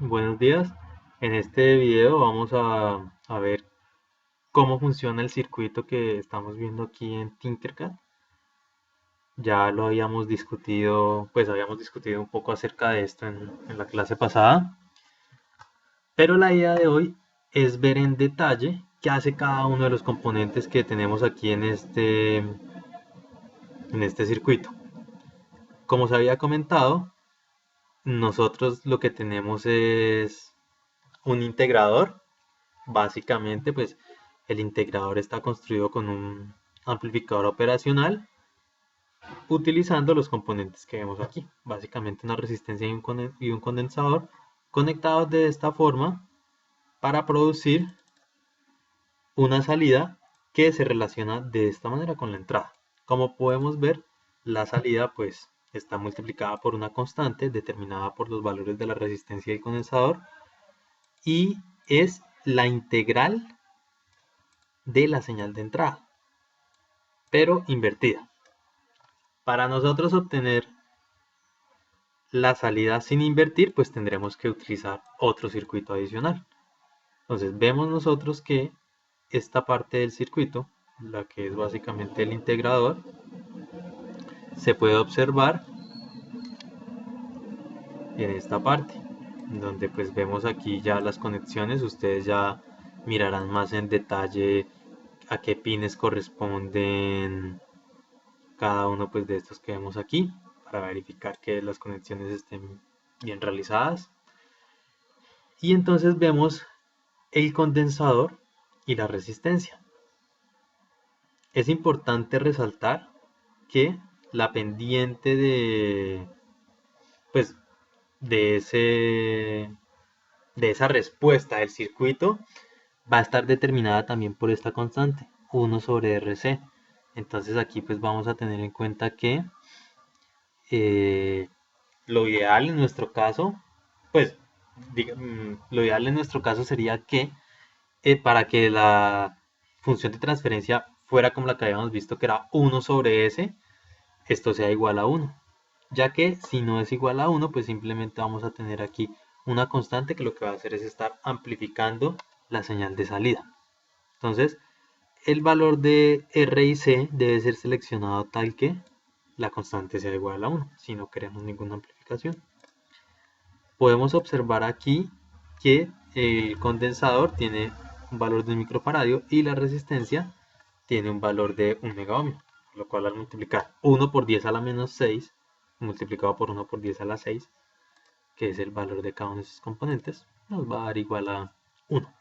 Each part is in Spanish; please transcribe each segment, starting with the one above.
Buenos días. En este video vamos a ver cómo funciona el circuito que estamos viendo aquí en Tinkercad. Ya lo habíamos discutido, pues habíamos discutido un poco acerca de esto en la clase pasada, pero la idea de hoy es ver en detalle qué hace cada uno de los componentes que tenemos aquí en este circuito. Como se había comentado, nosotros lo que tenemos es un integrador. Básicamente, pues el integrador está construido con un amplificador operacional utilizando los componentes que vemos aquí. Básicamente una resistencia y un condensador conectados de esta forma para producir una salida que se relaciona de esta manera con la entrada. Como podemos ver, la salida pues está multiplicada por una constante determinada por los valores de la resistencia del condensador y es la integral de la señal de entrada, pero invertida. Para nosotros obtener la salida sin invertir, pues tendremos que utilizar otro circuito adicional. Entonces vemos nosotros que esta parte del circuito, la que es básicamente el integrador, se puede observar en esta parte, donde pues vemos aquí ya las conexiones. Ustedes ya mirarán más en detalle a qué pines corresponden cada uno pues de estos que vemos aquí para verificar que las conexiones estén bien realizadas. Y entonces vemos el condensador y la resistencia. Es importante resaltar que la pendiente pues, de, ese, de esa respuesta del circuito va a estar determinada también por esta constante, 1 sobre RC. Entonces aquí pues vamos a tener en cuenta que eh, lo ideal en nuestro caso, pues lo ideal en nuestro caso sería que para que la función de transferencia fuera como la que habíamos visto que era 1 sobre s, esto sea igual a 1. Ya que si no es igual a 1, pues simplemente vamos a tener aquí una constante que lo que va a hacer es estar amplificando la señal de salida. Entonces, el valor de R y C debe ser seleccionado tal que la constante sea igual a 1, si no queremos ninguna amplificación. Podemos observar aquí que el condensador tiene un valor de 1 microfaradio y la resistencia tiene un valor de 1 megaohmio, lo cual al multiplicar 1 por 10 a la menos 6 multiplicado por 1 por 10 a la 6, que es el valor de cada uno de sus componentes, nos va a dar igual a 1.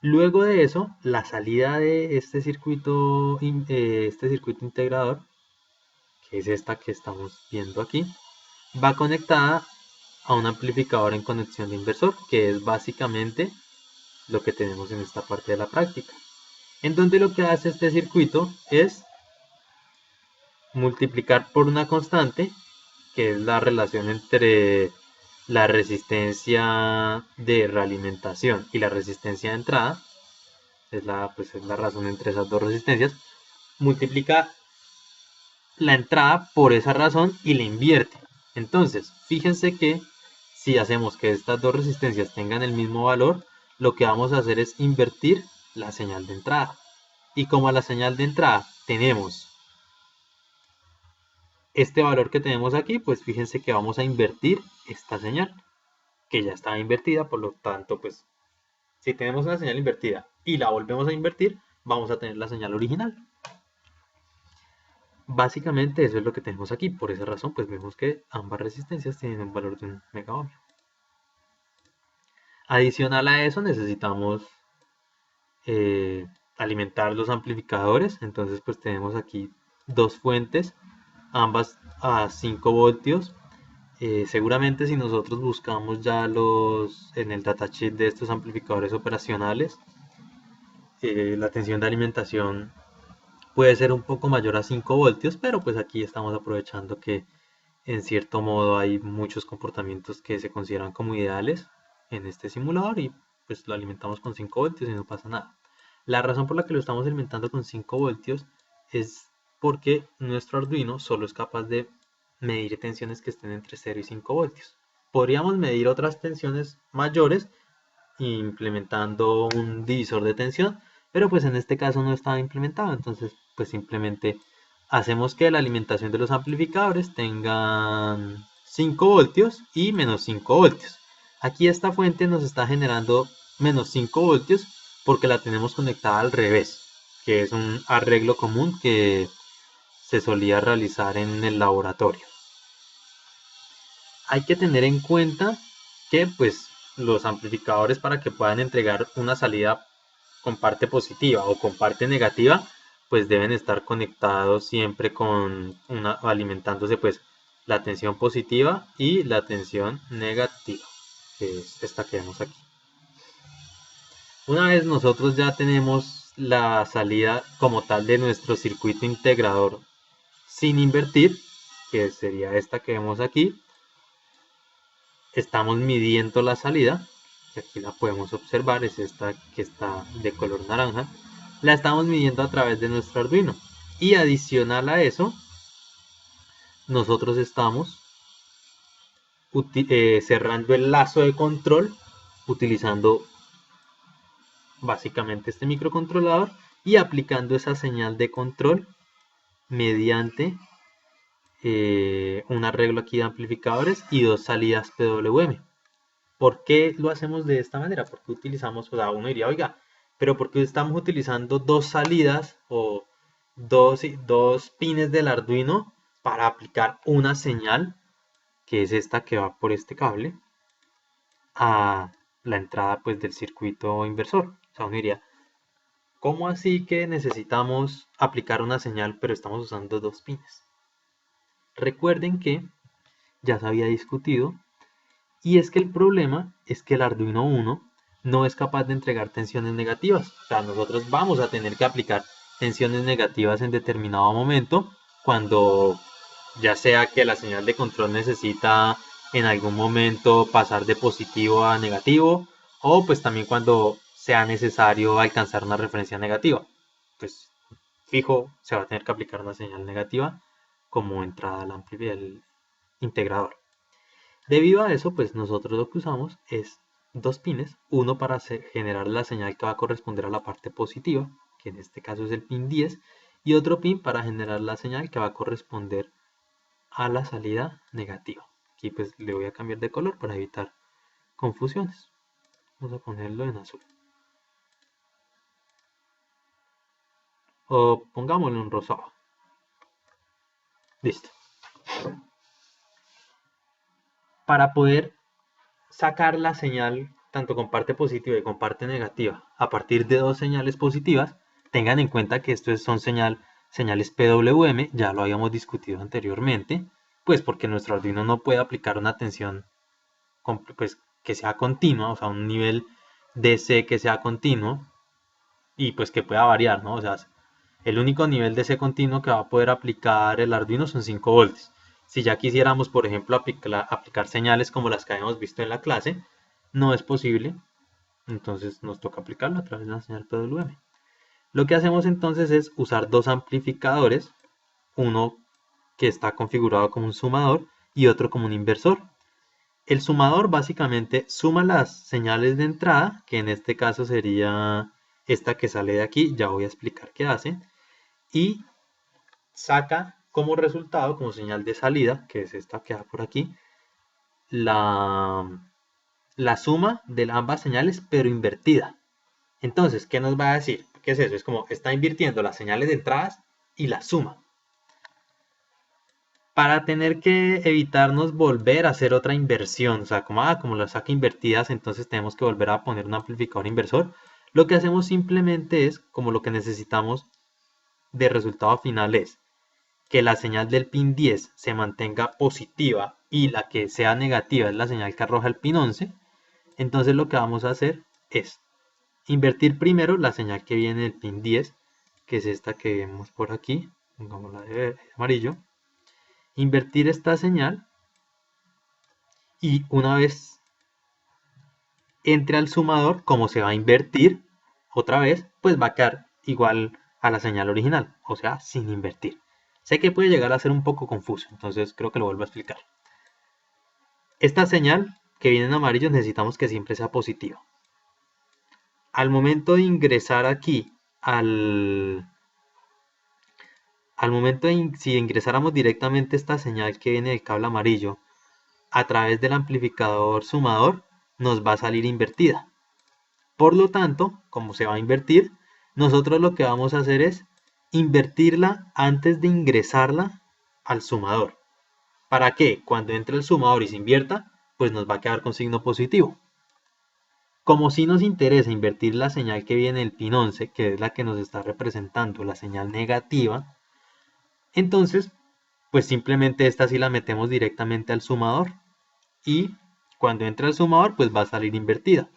Luego de eso, la salida de este circuito integrador, que es esta que estamos viendo aquí, va conectada a un amplificador en conexión de inversor, que es básicamente lo que tenemos en esta parte de la práctica, en donde lo que hace este circuito es multiplicar por una constante, que es la relación entre la resistencia de realimentación y la resistencia de entrada, es la razón entre esas dos resistencias, multiplica la entrada por esa razón y la invierte. Entonces, fíjense que si hacemos que estas dos resistencias tengan el mismo valor, lo que vamos a hacer es invertir la señal de entrada. Y como a la señal de entrada tenemos este valor que tenemos aquí, pues fíjense que vamos a invertir esta señal, que ya estaba invertida, por lo tanto, pues si tenemos una señal invertida y la volvemos a invertir, vamos a tener la señal original. Básicamente eso es lo que tenemos aquí. Por esa razón, pues vemos que ambas resistencias tienen un valor de 1 megaohmio. Adicional a eso, necesitamos alimentar los amplificadores. Entonces, pues tenemos aquí dos fuentes, ambas a 5 voltios. Seguramente si nosotros buscamos ya en el datasheet de estos amplificadores operacionales, la tensión de alimentación puede ser un poco mayor a 5 voltios, pero pues aquí estamos aprovechando que en cierto modo hay muchos comportamientos que se consideran como ideales en este simulador y pues lo alimentamos con 5 voltios y no pasa nada. La razón por la que lo estamos alimentando con 5 voltios es porque nuestro Arduino solo es capaz de medir tensiones que estén entre 0 y 5 voltios. podríamos medir otras tensiones mayores implementando un divisor de tensión, pero pues en este caso no estaba implementado, entonces pues simplemente hacemos que la alimentación de los amplificadores tengan 5 voltios y menos 5 voltios. Aquí esta fuente nos está generando menos 5 voltios porque la tenemos conectada al revés, que es un arreglo común que se solía realizar en el laboratorio. Hay que tener en cuenta que pues los amplificadores, para que puedan entregar una salida con parte positiva o con parte negativa, pues deben estar conectados siempre con alimentándose pues la tensión positiva y la tensión negativa, que es esta que vemos aquí. Una vez nosotros ya tenemos la salida como tal de nuestro circuito integrador sin invertir, que sería esta que vemos aquí, estamos midiendo la salida, que aquí la podemos observar, es esta que está de color naranja. La estamos midiendo a través de nuestro Arduino, y adicional a eso nosotros estamos cerrando el lazo de control utilizando básicamente este microcontrolador y aplicando esa señal de control mediante un arreglo aquí de amplificadores y dos salidas PWM. ¿Por qué lo hacemos de esta manera? ¿Por qué utilizamos, o sea, uno diría, oiga, pero ¿por qué estamos utilizando dos salidas o dos pines del Arduino para aplicar una señal, que es esta que va por este cable, a la entrada pues del circuito inversor? O sea, uno diría, ¿cómo así que necesitamos aplicar una señal pero estamos usando dos pines? Recuerden que ya se había discutido, y es que el problema es que el Arduino Uno no es capaz de entregar tensiones negativas. O sea, nosotros vamos a tener que aplicar tensiones negativas en determinado momento, cuando ya sea que la señal de control necesita en algún momento pasar de positivo a negativo, o pues también cuando sea necesario alcanzar una referencia negativa. Pues fijo, se va a tener que aplicar una señal negativa como entrada al integrador. Debido a eso, pues nosotros lo que usamos es dos pines, uno para generar la señal que va a corresponder a la parte positiva, que en este caso es el pin 10, y otro pin para generar la señal que va a corresponder a la salida negativa. Aquí pues le voy a cambiar de color para evitar confusiones. Vamos a ponerlo en azul. O pongámoslo en rosado. Listo. Para poder sacar la señal tanto con parte positiva y con parte negativa a partir de dos señales positivas, tengan en cuenta que esto son señales PWM, ya lo habíamos discutido anteriormente, pues porque nuestro Arduino no puede aplicar una tensión pues, que sea continua, o sea, un nivel DC que sea continuo y pues que pueda variar, ¿no? O sea, el único nivel DC continuo que va a poder aplicar el Arduino son 5 voltios. Si ya quisiéramos, por ejemplo, aplicar señales como las que habíamos visto en la clase, no es posible. Entonces nos toca aplicarlo a través de la señal PWM. Lo que hacemos entonces es usar dos amplificadores, uno que está configurado como un sumador y otro como un inversor. El sumador básicamente suma las señales de entrada, que en este caso sería esta que sale de aquí, ya voy a explicar qué hace, y saca como resultado, como señal de salida, que es esta que da por aquí, la suma de ambas señales, pero invertida. Entonces, ¿qué nos va a decir? ¿Qué es eso? Es como está invirtiendo las señales de entradas y la suma. Para tener que evitarnos volver a hacer otra inversión, o sea, como las saca invertidas, entonces tenemos que volver a poner un amplificador inversor. Lo que hacemos simplemente es, como lo que necesitamos de resultado final es que la señal del pin 10 se mantenga positiva y la que sea negativa es la señal que arroja el pin 11, entonces lo que vamos a hacer es invertir primero la señal que viene del pin 10, que es esta que vemos por aquí, pongámosla de amarillo, invertir esta señal, y una vez entre al sumador, como se va a invertir otra vez, pues va a quedar igual a la señal original, o sea, sin invertir. Sé que puede llegar a ser un poco confuso, entonces creo que lo vuelvo a explicar. Esta señal que viene en amarillo necesitamos que siempre sea positiva. Al momento de ingresar aquí si ingresáramos directamente esta señal que viene del cable amarillo a través del amplificador sumador, nos va a salir invertida. Por lo tanto, como se va a invertir, nosotros lo que vamos a hacer es invertirla antes de ingresarla al sumador. ¿Para qué? Cuando entre el sumador y se invierta, pues nos va a quedar con signo positivo. Como si nos interesa invertir la señal que viene del pin 11, que es la que nos está representando la señal negativa, entonces, pues simplemente esta sí la metemos directamente al sumador. Y cuando entre al sumador, pues va a salir invertida.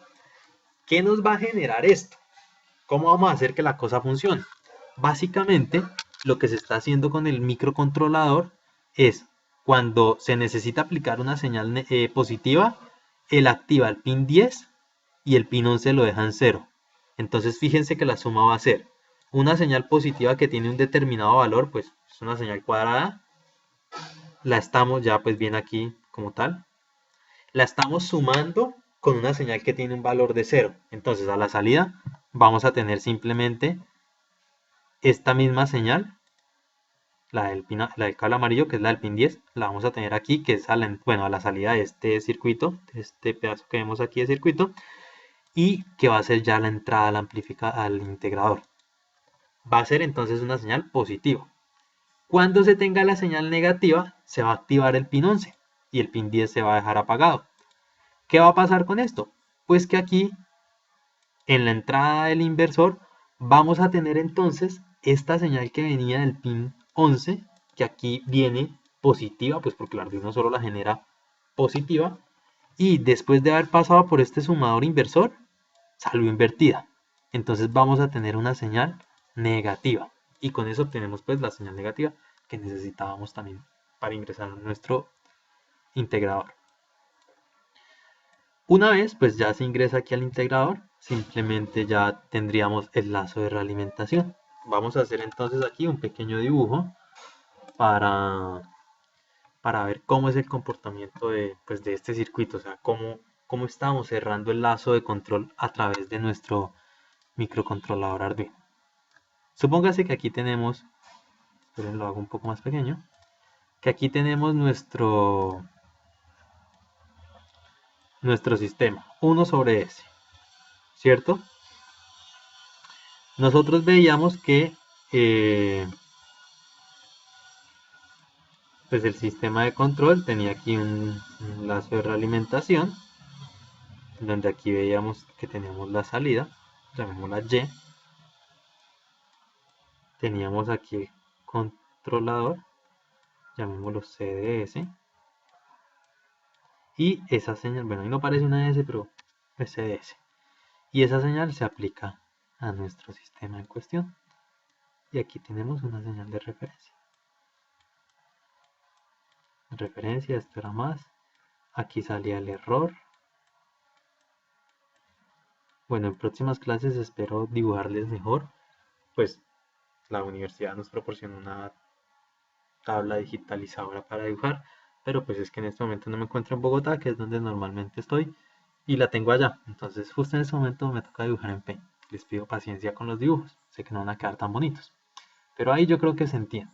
¿Qué nos va a generar esto? ¿Cómo vamos a hacer que la cosa funcione? Básicamente, lo que se está haciendo con el microcontrolador es cuando se necesita aplicar una señal positiva, él activa el pin 10 y el pin 11 lo deja en 0. Entonces fíjense que la suma va a ser una señal positiva que tiene un determinado valor, pues es una señal cuadrada. La estamos ya pues bien aquí como tal. La estamos sumando con una señal que tiene un valor de 0. Entonces a la salida vamos a tener simplemente esta misma señal, la del cable amarillo, que es la del pin 10, la vamos a tener aquí, que es a la salida de este circuito, de este pedazo que vemos aquí de circuito, y que va a ser ya la entrada al integrador. Va a ser entonces una señal positiva. Cuando se tenga la señal negativa, se va a activar el pin 11 y el pin 10 se va a dejar apagado. ¿Qué va a pasar con esto? Pues que aquí, en la entrada del inversor, vamos a tener entonces esta señal que venía del pin 11, que aquí viene positiva, pues porque el Arduino solo la genera positiva, y después de haber pasado por este sumador inversor, salió invertida. Entonces vamos a tener una señal negativa, y con eso obtenemos pues la señal negativa que necesitábamos también para ingresar a nuestro integrador. Una vez pues ya se ingresa aquí al integrador, simplemente ya tendríamos el lazo de realimentación. Vamos a hacer entonces aquí un pequeño dibujo para ver cómo es el comportamiento de este circuito, o sea, cómo estamos cerrando el lazo de control a través de nuestro microcontrolador Arduino. Supóngase que aquí tenemos, esperen, lo hago un poco más pequeño, que aquí tenemos nuestro sistema, 1 sobre S, ¿cierto? Nosotros veíamos que pues el sistema de control tenía aquí un lazo de realimentación, donde aquí veíamos que teníamos la salida, llamémosla Y. Teníamos aquí el controlador, llamémoslo CDS. Y esa señal, bueno, ahí no parece una S, pero es CDS. Y esa señal se aplica a nuestro sistema en cuestión. Y aquí tenemos una señal de referencia. Referencia, esto era más. Aquí salía el error. Bueno, en próximas clases espero dibujarles mejor. Pues la universidad nos proporciona una tabla digitalizadora para dibujar. Pero pues es que en este momento no me encuentro en Bogotá, que es donde normalmente estoy. Y la tengo allá. Entonces justo en ese momento me toca dibujar en Paint. Les pido paciencia con los dibujos. Sé que no van a quedar tan bonitos. Pero ahí yo creo que se entiende.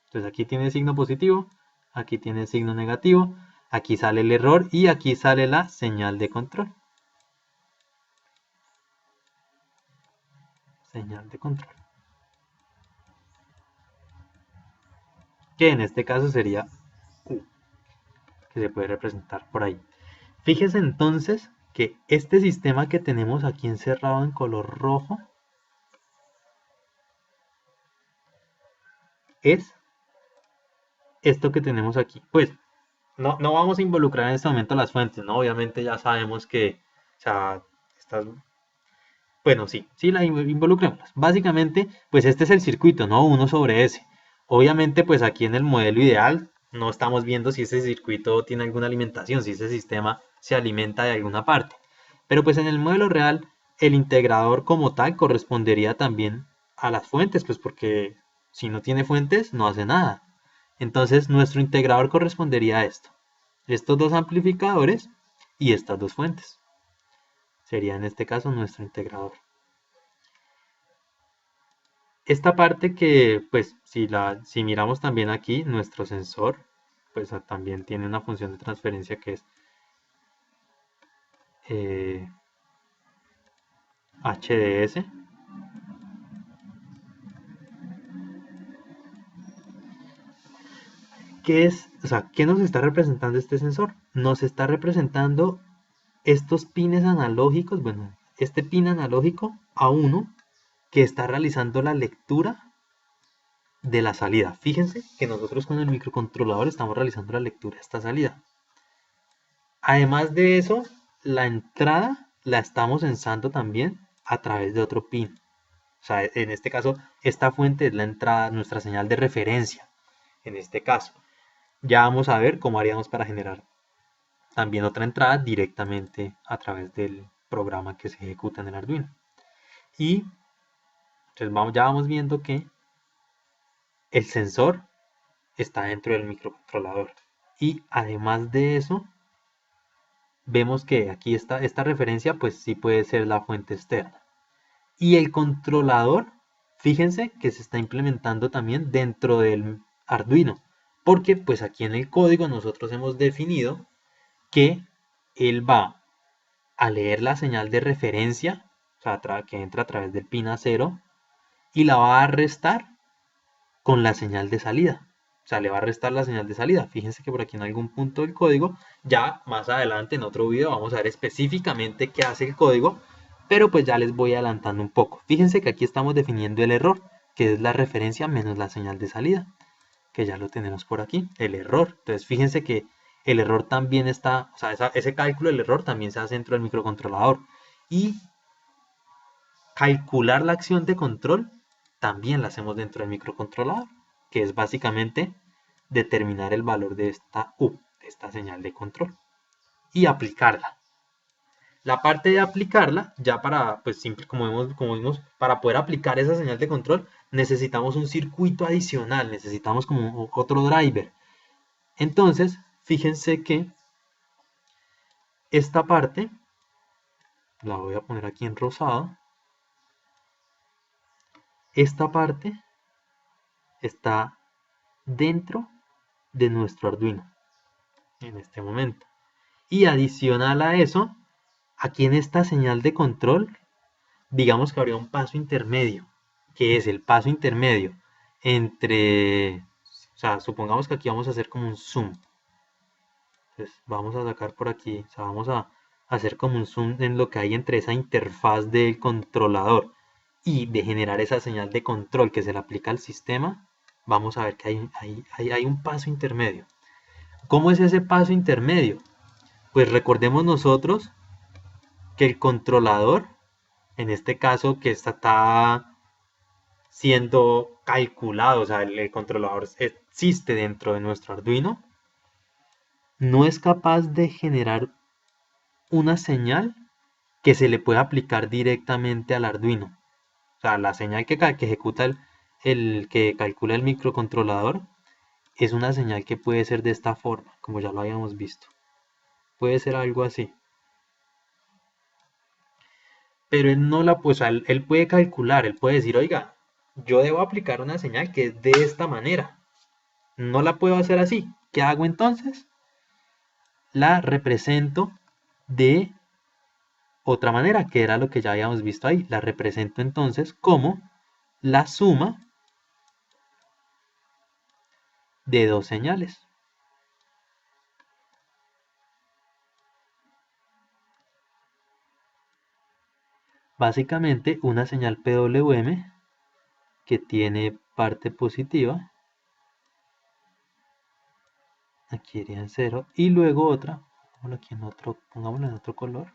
Entonces aquí tiene signo positivo, aquí tiene signo negativo, aquí sale el error y aquí sale la señal de control. Señal de control. Que en este caso sería Q, que se puede representar por ahí. Fíjese entonces que este sistema que tenemos aquí encerrado en color rojo es esto que tenemos aquí. Pues no vamos a involucrar en este momento las fuentes, ¿no? Obviamente ya sabemos que, o sea, bueno, sí, la involucremos. Básicamente, pues este es el circuito, ¿no? 1 sobre S. Obviamente, pues aquí en el modelo ideal no estamos viendo si ese circuito tiene alguna alimentación, si ese sistema se alimenta de alguna parte. Pero pues en el modelo real, el integrador como tal correspondería también a las fuentes, pues porque si no tiene fuentes, no hace nada. Entonces, nuestro integrador correspondería a esto. estos dos amplificadores y estas dos fuentes. Sería en este caso nuestro integrador. Esta parte que, pues, si miramos también aquí, nuestro sensor, pues también tiene una función de transferencia que es HDS. ¿Qué nos está representando este sensor? Nos está representando estos pines analógicos, bueno, este pin analógico A1 que está realizando la lectura de la salida. Fíjense que nosotros con el microcontrolador estamos realizando la lectura de esta salida. Además de eso, la entrada la estamos sensando también a través de otro pin. O sea, en este caso, esta fuente es la entrada, nuestra señal de referencia. En este caso, ya vamos a ver cómo haríamos para generar también otra entrada directamente a través del programa que se ejecuta en el Arduino. Y entonces ya vamos viendo que el sensor está dentro del microcontrolador. Y además de eso, vemos que aquí esta referencia pues sí puede ser la fuente externa. Y el controlador, fíjense que se está implementando también dentro del Arduino. Porque pues aquí en el código nosotros hemos definido que él va a leer la señal de referencia, o sea, que entra a través del pin A0, y la va a restar con la señal de salida. O sea, le va a restar la señal de salida. Fíjense que por aquí en algún punto del código, ya más adelante en otro video vamos a ver específicamente qué hace el código, pero pues ya les voy adelantando un poco. Fíjense que aquí estamos definiendo el error, que es la referencia menos la señal de salida, que ya lo tenemos por aquí, el error. Entonces fíjense que el error también está, o sea, ese cálculo del error también se hace dentro del microcontrolador. Y calcular la acción de control también la hacemos dentro del microcontrolador, que es básicamente determinar el valor de esta U, de esta señal de control, y aplicarla. La parte de aplicarla, ya para, pues simple, como vimos, para poder aplicar esa señal de control, necesitamos un circuito adicional, necesitamos como otro driver. Entonces, fíjense que esta parte, la voy a poner aquí en rosado, esta parte está dentro de nuestro Arduino en este momento. Y adicional a eso, aquí en esta señal de control, digamos que habría un paso intermedio, que es el paso intermedio entre, o sea, supongamos que aquí vamos a hacer como un zoom. Entonces vamos a sacar por aquí, o sea, vamos a hacer como un zoom en lo que hay entre esa interfaz del controlador y de generar esa señal de control que se le aplica al sistema. Vamos a ver que hay un paso intermedio. ¿Cómo es ese paso intermedio? Pues recordemos nosotros que el controlador, en este caso que está siendo calculado, o sea, el controlador existe dentro de nuestro Arduino, no es capaz de generar una señal que se le pueda aplicar directamente al Arduino. O sea, la señal que ejecuta el que calcula el microcontrolador es una señal que puede ser de esta forma, como ya lo habíamos visto. Puede ser algo así. Pero él no la, pues él puede calcular, él puede decir, oiga, yo debo aplicar una señal que es de esta manera. No la puedo hacer así. ¿Qué hago entonces? La represento de otra manera, que era lo que ya habíamos visto ahí. La represento entonces como la suma de dos señales. Básicamente una señal PWM que tiene parte positiva, aquí iría en 0, y luego otra, pongámoslo en otro color.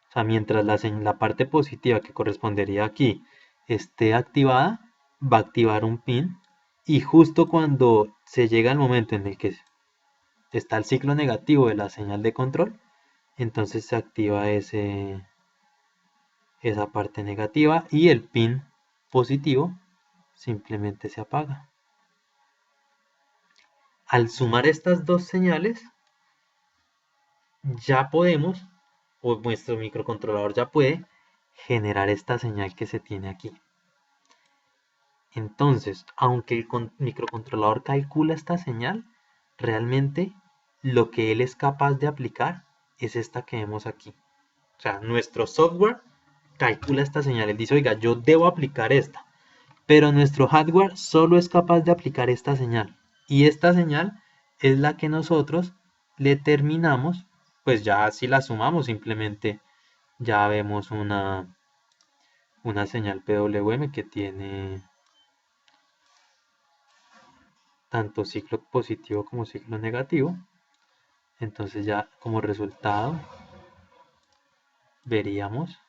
O sea, mientras la parte positiva que correspondería aquí esté activada, va a activar un pin, y justo cuando se llega al momento en el que está el ciclo negativo de la señal de control, entonces se activa esa parte negativa y el pin positivo simplemente se apaga. Al sumar estas dos señales, ya podemos, o nuestro microcontrolador ya puede generar esta señal que se tiene aquí. Entonces, aunque el microcontrolador calcula esta señal, realmente lo que él es capaz de aplicar es esta que vemos aquí. O sea, nuestro software calcula esta señal. Él dice, oiga, yo debo aplicar esta. Pero nuestro hardware solo es capaz de aplicar esta señal. Y esta señal es la que nosotros le terminamos, pues ya si la sumamos simplemente ya vemos una señal PWM que tiene tanto ciclo positivo como ciclo negativo. Entonces ya como resultado veríamos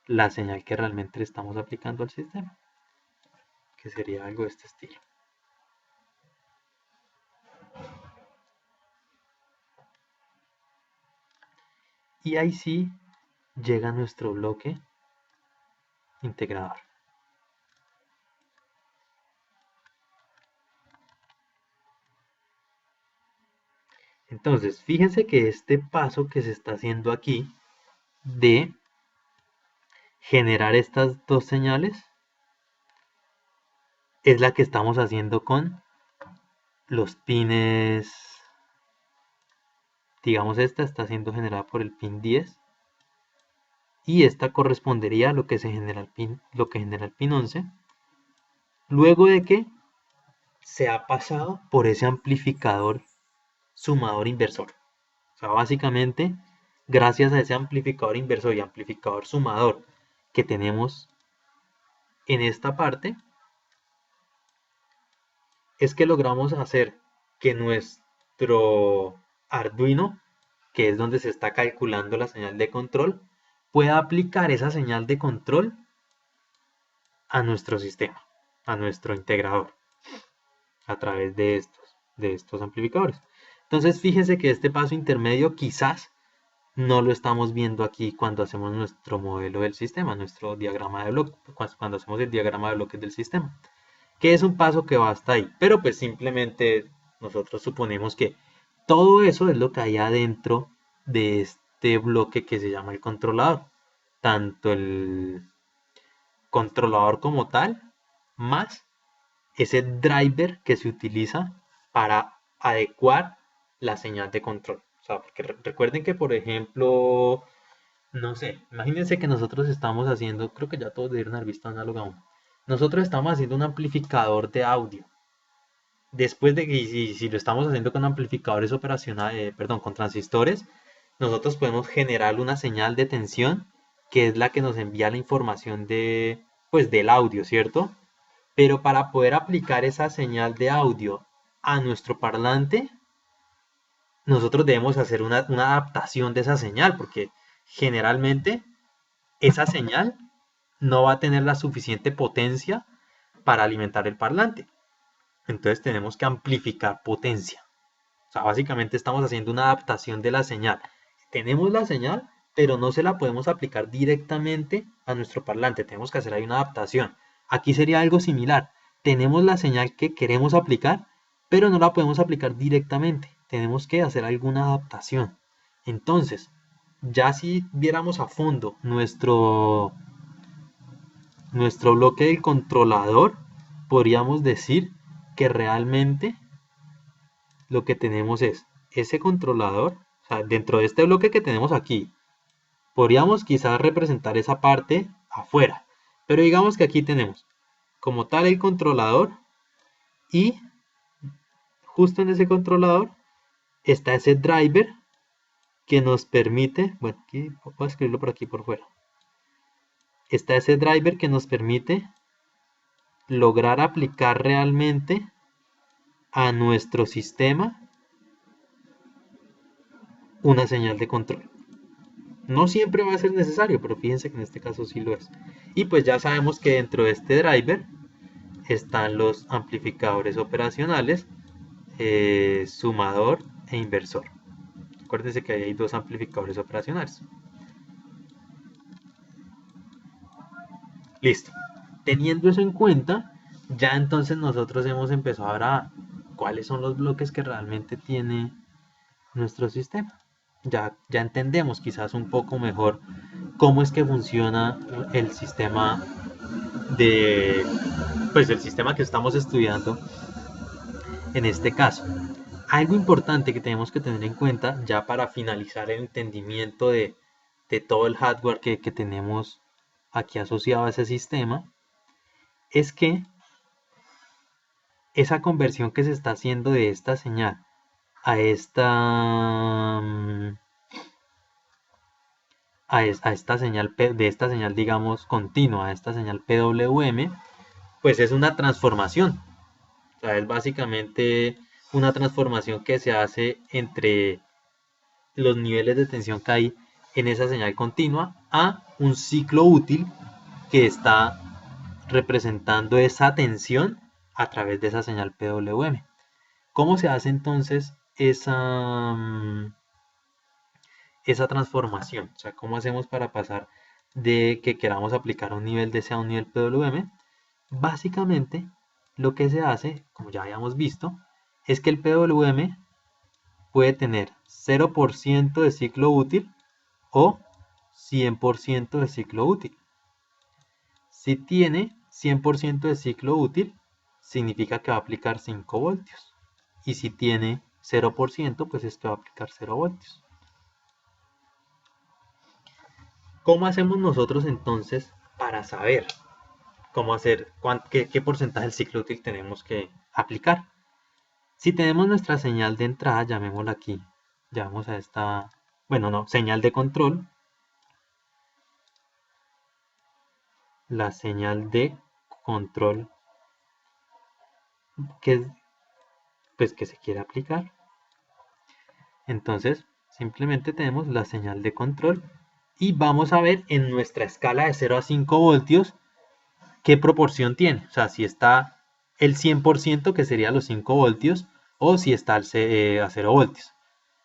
la señal que realmente le estamos aplicando al sistema, que sería algo de este estilo. Y ahí sí llega nuestro bloque integrador. Entonces, fíjense que este paso que se está haciendo aquí de generar estas dos señales es la que estamos haciendo con los pines. Digamos, esta está siendo generada por el pin 10 y esta correspondería a lo que se genera lo que genera el pin 11 luego de que se ha pasado por ese amplificador sumador inversor. O sea, básicamente, gracias a ese amplificador inversor y amplificador sumador que tenemos en esta parte, es que logramos hacer que nuestro Arduino, que es donde se está calculando la señal de control, pueda aplicar esa señal de control a nuestro sistema, a nuestro integrador, a través de estos amplificadores. Entonces, fíjense que este paso intermedio quizás no lo estamos viendo aquí cuando hacemos nuestro modelo del sistema, nuestro diagrama de bloques, cuando hacemos el diagrama de bloques del sistema, que es un paso que va hasta ahí, pero pues simplemente nosotros suponemos que todo eso es lo que hay adentro de este bloque que se llama el controlador, tanto el controlador como tal, más ese driver que se utiliza para adecuar la señal de control. O sea, porque recuerden que, por ejemplo, no sé, imagínense que nosotros estamos haciendo, creo que ya todos debieron haber visto Analog 1. Nosotros estamos haciendo un amplificador de audio. Después de que, si lo estamos haciendo con amplificadores operacionales, perdón, con transistores, nosotros podemos generar una señal de tensión que es la que nos envía la información pues, del audio, ¿cierto? Pero para poder aplicar esa señal de audio a nuestro parlante, nosotros debemos hacer una adaptación de esa señal, porque generalmente esa señal no va a tener la suficiente potencia para alimentar el parlante. Entonces tenemos que amplificar potencia. O sea, básicamente estamos haciendo una adaptación de la señal. Tenemos la señal, pero no se la podemos aplicar directamente a nuestro parlante. Tenemos que hacer ahí una adaptación. Aquí sería algo similar. Tenemos la señal que queremos aplicar, pero no la podemos aplicar directamente. Tenemos que hacer alguna adaptación. Entonces, ya si viéramos a fondo nuestro bloque del controlador, podríamos decir que realmente lo que tenemos es ese controlador, o sea, dentro de este bloque que tenemos aquí, podríamos quizás representar esa parte afuera, pero digamos que aquí tenemos como tal el controlador y justo en ese controlador está ese driver que nos permite, bueno, aquí voy a escribirlo por aquí por fuera, está ese driver que nos permite lograr aplicar realmente a nuestro sistema una señal de control. No siempre va a ser necesario, pero fíjense que en este caso sí lo es. Y pues ya sabemos que dentro de este driver están los amplificadores operacionales, sumador e inversor. Acuérdense que hay dos amplificadores operacionales. Listo. Teniendo eso en cuenta, ya entonces nosotros hemos empezado a cuáles son los bloques que realmente tiene nuestro sistema. Ya entendemos quizás un poco mejor cómo es que funciona el sistema pues el sistema que estamos estudiando en este caso. Algo importante que tenemos que tener en cuenta ya para finalizar el entendimiento de todo el hardware que tenemos aquí asociado a ese sistema es que esa conversión que se está haciendo de esta señal a esta señal de esta señal, digamos, continua, a esta señal PWM, pues es una transformación. O sea, es básicamente una transformación que se hace entre los niveles de tensión que hay en esa señal continua a un ciclo útil que está representando esa tensión a través de esa señal PWM. ¿Cómo se hace entonces esa transformación? O sea, ¿cómo hacemos para pasar de que queramos aplicar un nivel DC a un nivel PWM? Básicamente, lo que se hace, como ya habíamos visto, es que el PWM puede tener 0% de ciclo útil o 100% de ciclo útil. Si tiene 100% de ciclo útil, significa que va a aplicar 5 voltios. Y si tiene 0%, pues es que va a aplicar 0 voltios. ¿Cómo hacemos nosotros entonces para saber cómo hacer, qué porcentaje del ciclo útil tenemos que aplicar? Si tenemos nuestra señal de entrada, llamémosla aquí, llamamos a esta, bueno, no, señal de control, la señal de control que, pues, que se quiere aplicar. Entonces, simplemente tenemos la señal de control y vamos a ver en nuestra escala de 0 a 5 voltios qué proporción tiene. O sea, si está el 100%, que sería los 5 voltios, o si está a 0 voltios.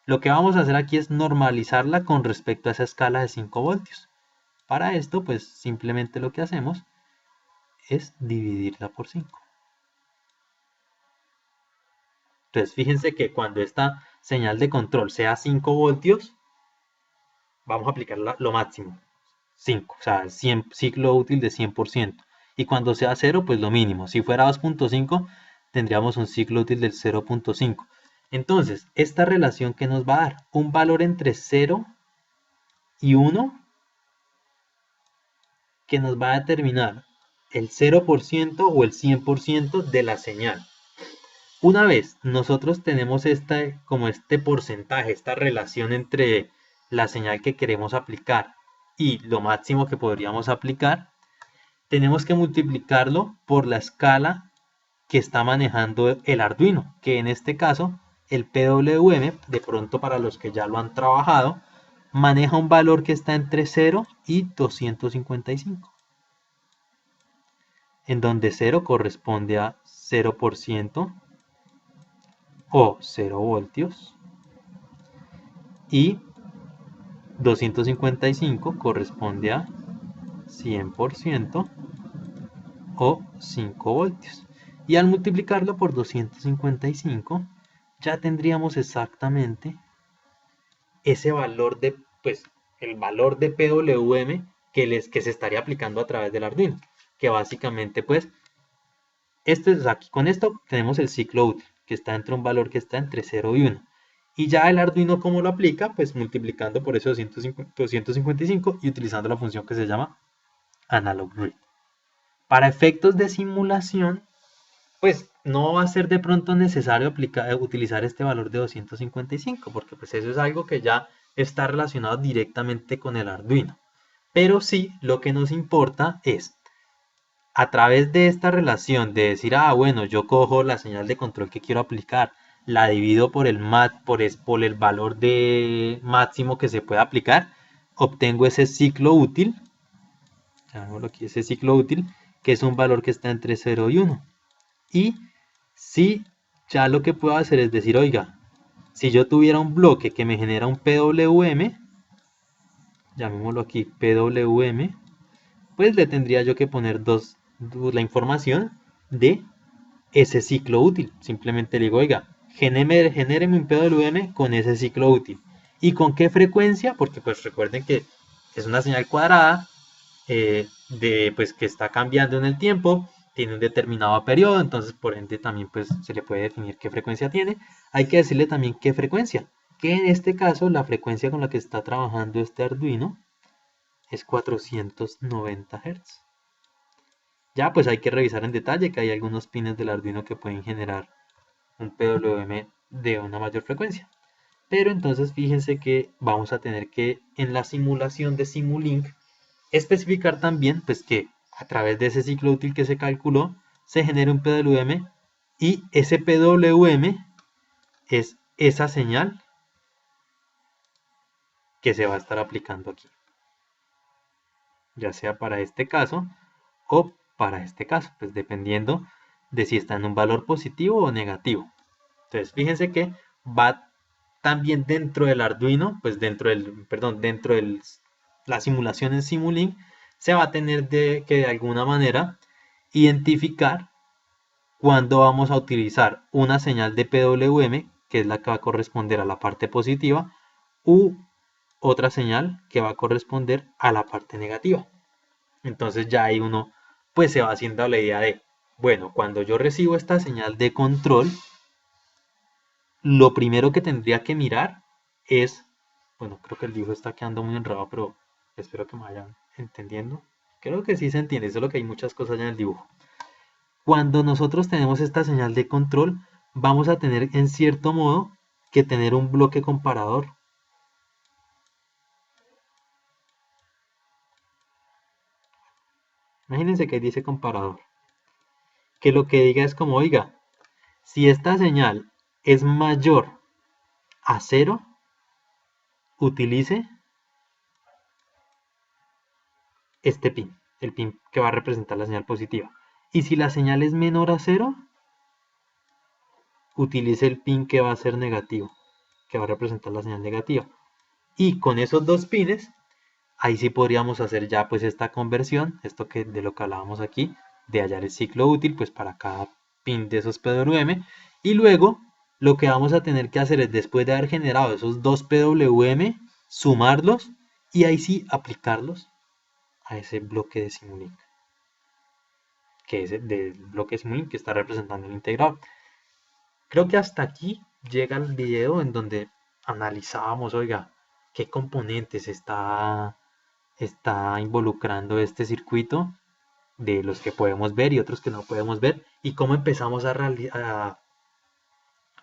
Lo que vamos a hacer aquí es normalizarla con respecto a esa escala de 5 voltios. Para esto, pues simplemente lo que hacemos es dividirla por 5. Entonces, fíjense que cuando esta señal de control sea 5 voltios, vamos a aplicar lo máximo, 5, o sea, ciclo útil de 100%. Y cuando sea 0, pues lo mínimo. Si fuera 2.5, tendríamos un ciclo útil del 0.5. Entonces, esta relación que nos va a dar un valor entre 0 y 1 que nos va a determinar el 0% o el 100% de la señal. Una vez nosotros tenemos como este porcentaje, esta relación entre la señal que queremos aplicar y lo máximo que podríamos aplicar, tenemos que multiplicarlo por la escala que está manejando el Arduino, que en este caso el PWM, de pronto para los que ya lo han trabajado, maneja un valor que está entre 0 y 255, en donde 0 corresponde a 0% o 0 voltios y 255 corresponde a 100% o 5 voltios. Y al multiplicarlo por 255 ya tendríamos exactamente ese valor de, pues, el valor de PWM que se estaría aplicando a través del Arduino. Que básicamente, pues, esto es aquí. Con esto tenemos el ciclo útil, que está entre un valor que está entre 0 y 1. Y ya el Arduino, ¿cómo lo aplica? Pues multiplicando por eso 255 y utilizando la función que se llama analog read. Para efectos de simulación, pues no va a ser de pronto necesario utilizar este valor de 255, porque pues eso es algo que ya está relacionado directamente con el Arduino. Pero sí, lo que nos importa es, a través de esta relación de decir, bueno, yo cojo la señal de control que quiero aplicar, la divido por el valor de máximo que se puede aplicar, obtengo ese ciclo útil, aquí, ese ciclo útil, que es un valor que está entre 0 y 1. Y si ya lo que puedo hacer es decir, oiga, si yo tuviera un bloque que me genera un PWM, llamémoslo aquí PWM, pues le tendría yo que poner la información de ese ciclo útil. Simplemente le digo, oiga, genéreme un PWM con ese ciclo útil. ¿Y con qué frecuencia? Porque pues recuerden que es una señal cuadrada pues que está cambiando en el tiempo, tiene un determinado periodo, entonces por ende también pues se le puede definir qué frecuencia tiene. Hay que decirle también qué frecuencia, que en este caso la frecuencia con la que está trabajando este Arduino es 490 Hz. Ya pues hay que revisar en detalle que hay algunos pines del Arduino que pueden generar un PWM de una mayor frecuencia. Pero entonces fíjense que vamos a tener que en la simulación de Simulink especificar también pues que a través de ese ciclo útil que se calculó se genere un PWM y ese PWM es esa señal que se va a estar aplicando aquí, ya sea para este caso o para este caso, pues dependiendo de si está en un valor positivo o negativo. Entonces fíjense que va también dentro del Arduino, pues dentro de la simulación en Simulink, se va a tener que de alguna manera identificar cuándo vamos a utilizar una señal de PWM, que es la que va a corresponder a la parte positiva, u otra señal que va a corresponder a la parte negativa. Entonces ya ahí uno pues se va haciendo la idea de, bueno, cuando yo recibo esta señal de control, lo primero que tendría que mirar es, bueno, creo que el dibujo está quedando muy enredado, pero espero que me vayan entendiendo. Creo que sí se entiende, solo que hay muchas cosas ya en el dibujo. Cuando nosotros tenemos esta señal de control, vamos a tener en cierto modo que tener un bloque comparador. Imagínense que dice comparador. Que lo que diga es como, oiga, si esta señal es mayor a 0, utilice este pin, el pin que va a representar la señal positiva. Y si la señal es menor a 0, utilice el pin que va a ser negativo, que va a representar la señal negativa. Y con esos dos pines, ahí sí podríamos hacer ya pues esta conversión, esto que de lo que hablábamos aquí, de hallar el ciclo útil pues para cada pin de esos PWM. Y luego lo que vamos a tener que hacer es, después de haber generado esos dos PWM, sumarlos y ahí sí aplicarlos a ese bloque de Simulink, que es del bloque de Simulink que está representando el integrador. Creo que hasta aquí llega el video en donde analizábamos, oiga, qué componentes está involucrando este circuito, de los que podemos ver y otros que no podemos ver, y cómo empezamos a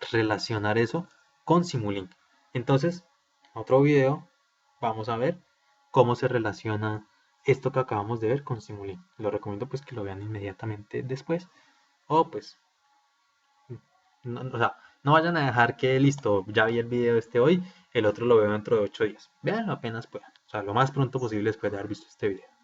relacionar eso con Simulink. Entonces, otro video vamos a ver cómo se relaciona esto que acabamos de ver con Simulink. Lo recomiendo pues que lo vean inmediatamente después, o pues no, o sea, no vayan a dejar que listo, ya vi el video hoy, el otro lo veo dentro de 8 días. Veanlo apenas puedan, o sea, lo más pronto posible después de haber visto este video.